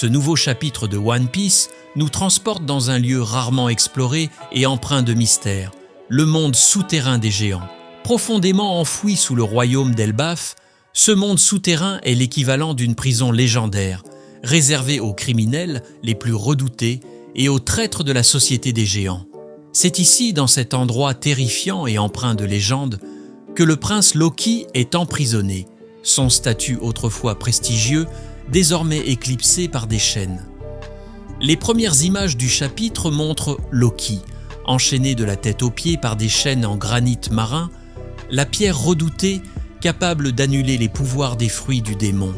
Ce nouveau chapitre de One Piece nous transporte dans un lieu rarement exploré et empreint de mystère, le monde souterrain des géants. Profondément enfoui sous le royaume d'Elbaf, ce monde souterrain est l'équivalent d'une prison légendaire, réservée aux criminels les plus redoutés et aux traîtres de la société des géants. C'est ici, dans cet endroit terrifiant et empreint de légende, que le prince Loki est emprisonné, son statut autrefois prestigieux, désormais éclipsé par des chaînes. Les premières images du chapitre montrent Loki, enchaîné de la tête aux pieds par des chaînes en granit marin, la pierre redoutée capable d'annuler les pouvoirs des fruits du démon.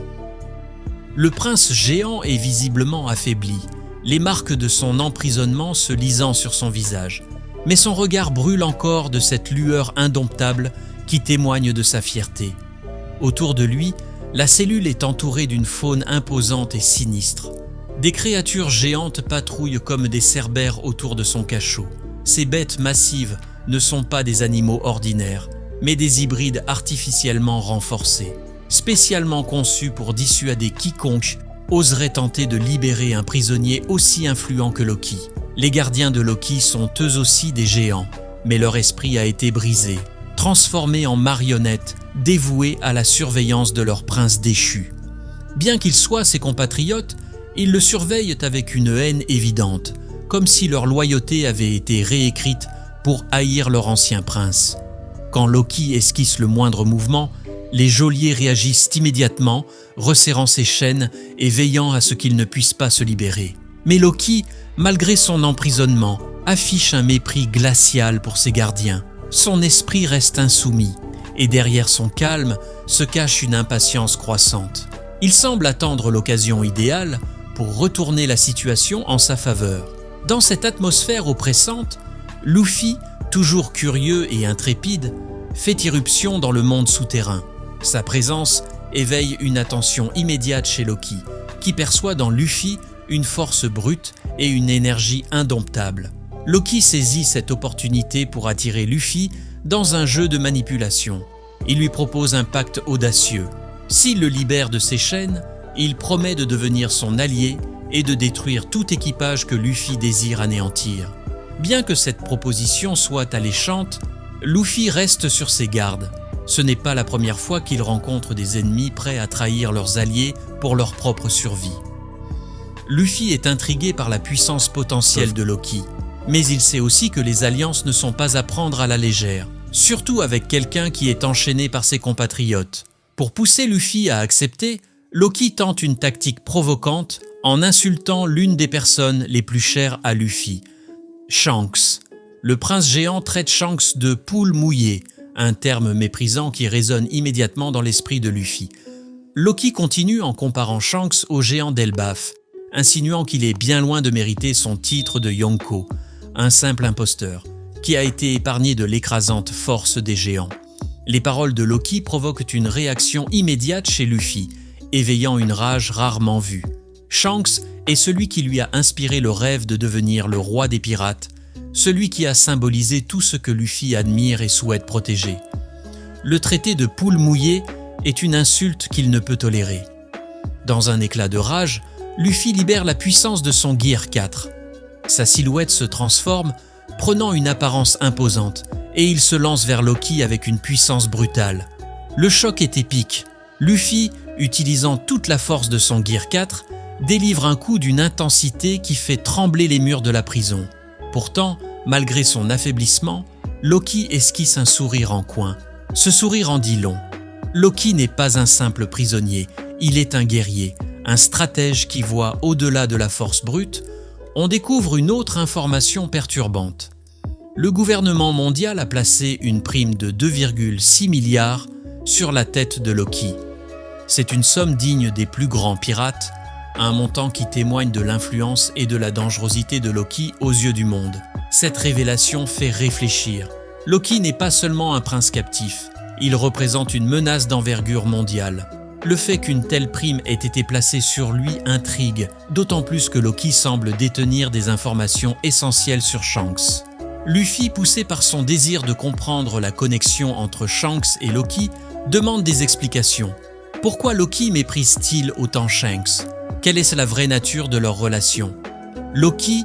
Le prince géant est visiblement affaibli, les marques de son emprisonnement se lisant sur son visage. Mais son regard brûle encore de cette lueur indomptable qui témoigne de sa fierté. Autour de lui, la cellule est entourée d'une faune imposante et sinistre. Des créatures géantes patrouillent comme des cerbères autour de son cachot. Ces bêtes massives ne sont pas des animaux ordinaires, mais des hybrides artificiellement renforcés, spécialement conçus pour dissuader quiconque oserait tenter de libérer un prisonnier aussi influent que Loki. Les gardiens de Loki sont eux aussi des géants, mais leur esprit a été brisé, transformés en marionnettes, dévoués à la surveillance de leur prince déchu. Bien qu'ils soient ses compatriotes, ils le surveillent avec une haine évidente, comme si leur loyauté avait été réécrite pour haïr leur ancien prince. Quand Loki esquisse le moindre mouvement, les geôliers réagissent immédiatement, resserrant ses chaînes et veillant à ce qu'il ne puisse pas se libérer. Mais Loki, malgré son emprisonnement, affiche un mépris glacial pour ses gardiens. Son esprit reste insoumis, et derrière son calme se cache une impatience croissante. Il semble attendre l'occasion idéale pour retourner la situation en sa faveur. Dans cette atmosphère oppressante, Luffy, toujours curieux et intrépide, fait irruption dans le monde souterrain. Sa présence éveille une attention immédiate chez Loki, qui perçoit dans Luffy une force brute et une énergie indomptable. Loki saisit cette opportunité pour attirer Luffy dans un jeu de manipulation. Il lui propose un pacte audacieux. S'il le libère de ses chaînes, il promet de devenir son allié et de détruire tout équipage que Luffy désire anéantir. Bien que cette proposition soit alléchante, Luffy reste sur ses gardes. Ce n'est pas la première fois qu'il rencontre des ennemis prêts à trahir leurs alliés pour leur propre survie. Luffy est intrigué par la puissance potentielle de Loki, mais il sait aussi que les alliances ne sont pas à prendre à la légère, surtout avec quelqu'un qui est enchaîné par ses compatriotes. Pour pousser Luffy à accepter, Loki tente une tactique provocante en insultant l'une des personnes les plus chères à Luffy, Shanks. Le prince géant traite Shanks de « poule mouillée », un terme méprisant qui résonne immédiatement dans l'esprit de Luffy. Loki continue en comparant Shanks au géant d'Elbaf, insinuant qu'il est bien loin de mériter son titre de Yonko, un simple imposteur, qui a été épargné de l'écrasante force des géants. Les paroles de Loki provoquent une réaction immédiate chez Luffy, éveillant une rage rarement vue. Shanks est celui qui lui a inspiré le rêve de devenir le roi des pirates, celui qui a symbolisé tout ce que Luffy admire et souhaite protéger. Le traiter de poule mouillée est une insulte qu'il ne peut tolérer. Dans un éclat de rage, Luffy libère la puissance de son Gear 4. Sa silhouette se transforme, prenant une apparence imposante, et il se lance vers Loki avec une puissance brutale. Le choc est épique. Luffy, utilisant toute la force de son Gear 4, délivre un coup d'une intensité qui fait trembler les murs de la prison. Pourtant, malgré son affaiblissement, Loki esquisse un sourire en coin. Ce sourire en dit long. Loki n'est pas un simple prisonnier, il est un guerrier, un stratège qui voit au-delà de la force brute. On découvre une autre information perturbante. Le gouvernement mondial a placé une prime de 2,6 milliards sur la tête de Loki. C'est une somme digne des plus grands pirates, un montant qui témoigne de l'influence et de la dangerosité de Loki aux yeux du monde. Cette révélation fait réfléchir. Loki n'est pas seulement un prince captif, il représente une menace d'envergure mondiale. Le fait qu'une telle prime ait été placée sur lui intrigue, d'autant plus que Loki semble détenir des informations essentielles sur Shanks. Luffy, poussé par son désir de comprendre la connexion entre Shanks et Loki, demande des explications. Pourquoi Loki méprise-t-il autant Shanks ? Quelle est la vraie nature de leur relation? Loki,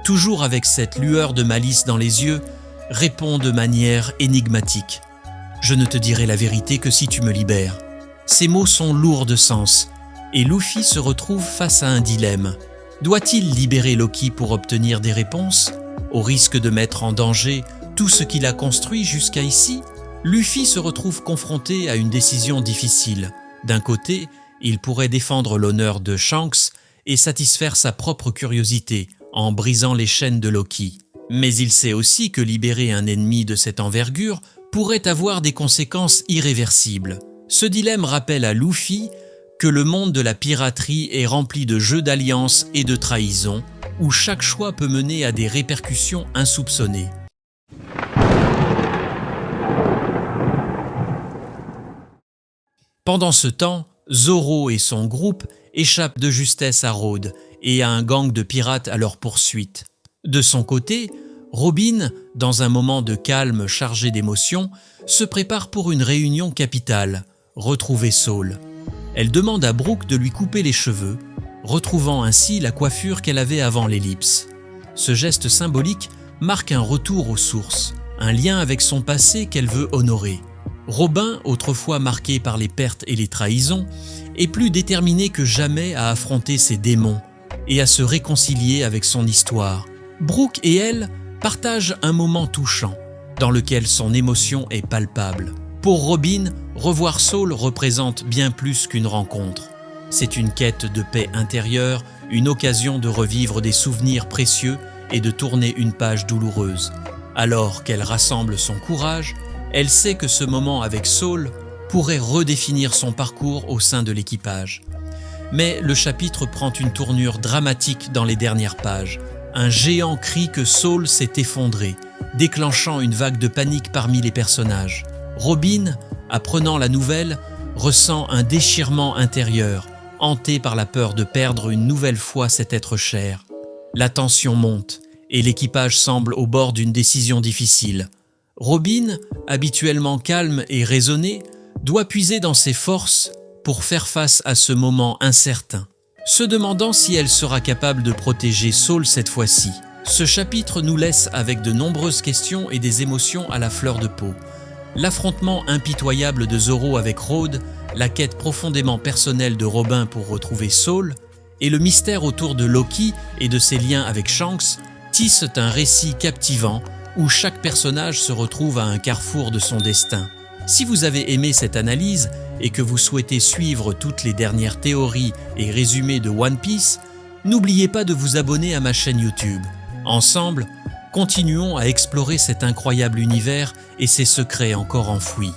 toujours avec cette lueur de malice dans les yeux, répond de manière énigmatique. « Je ne te dirai la vérité que si tu me libères. » Ces mots sont lourds de sens, et Luffy se retrouve face à un dilemme. Doit-il libérer Loki pour obtenir des réponses, au risque de mettre en danger tout ce qu'il a construit jusqu'à ici? Luffy se retrouve confronté à une décision difficile. D'un côté, il pourrait défendre l'honneur de Shanks et satisfaire sa propre curiosité en brisant les chaînes de Loki. Mais il sait aussi que libérer un ennemi de cette envergure pourrait avoir des conséquences irréversibles. Ce dilemme rappelle à Luffy que le monde de la piraterie est rempli de jeux d'alliance et de trahison, où chaque choix peut mener à des répercussions insoupçonnées. Pendant ce temps, Zoro et son groupe échappent de justesse à Rhodes et à un gang de pirates à leur poursuite. De son côté, Robin, dans un moment de calme chargé d'émotions, se prépare pour une réunion capitale, retrouver Saul. Elle demande à Brook de lui couper les cheveux, retrouvant ainsi la coiffure qu'elle avait avant l'ellipse. Ce geste symbolique marque un retour aux sources, un lien avec son passé qu'elle veut honorer. Robin, autrefois marqué par les pertes et les trahisons, est plus déterminé que jamais à affronter ses démons et à se réconcilier avec son histoire. Brook et elle partagent un moment touchant, dans lequel son émotion est palpable. Pour Robin, revoir Saul représente bien plus qu'une rencontre. C'est une quête de paix intérieure, une occasion de revivre des souvenirs précieux et de tourner une page douloureuse. Alors qu'elle rassemble son courage, elle sait que ce moment avec Saul pourrait redéfinir son parcours au sein de l'équipage. Mais le chapitre prend une tournure dramatique dans les dernières pages. Un géant crie que Saul s'est effondré, déclenchant une vague de panique parmi les personnages. Robin, apprenant la nouvelle, ressent un déchirement intérieur, hanté par la peur de perdre une nouvelle fois cet être cher. La tension monte et l'équipage semble au bord d'une décision difficile. Robin, habituellement calme et raisonnée, doit puiser dans ses forces pour faire face à ce moment incertain, se demandant si elle sera capable de protéger Saul cette fois-ci. Ce chapitre nous laisse avec de nombreuses questions et des émotions à la fleur de peau. L'affrontement impitoyable de Zoro avec Rhodes, la quête profondément personnelle de Robin pour retrouver Saul, et le mystère autour de Loki et de ses liens avec Shanks tissent un récit captivant où chaque personnage se retrouve à un carrefour de son destin. Si vous avez aimé cette analyse et que vous souhaitez suivre toutes les dernières théories et résumés de One Piece, n'oubliez pas de vous abonner à ma chaîne YouTube. Ensemble, continuons à explorer cet incroyable univers et ses secrets encore enfouis.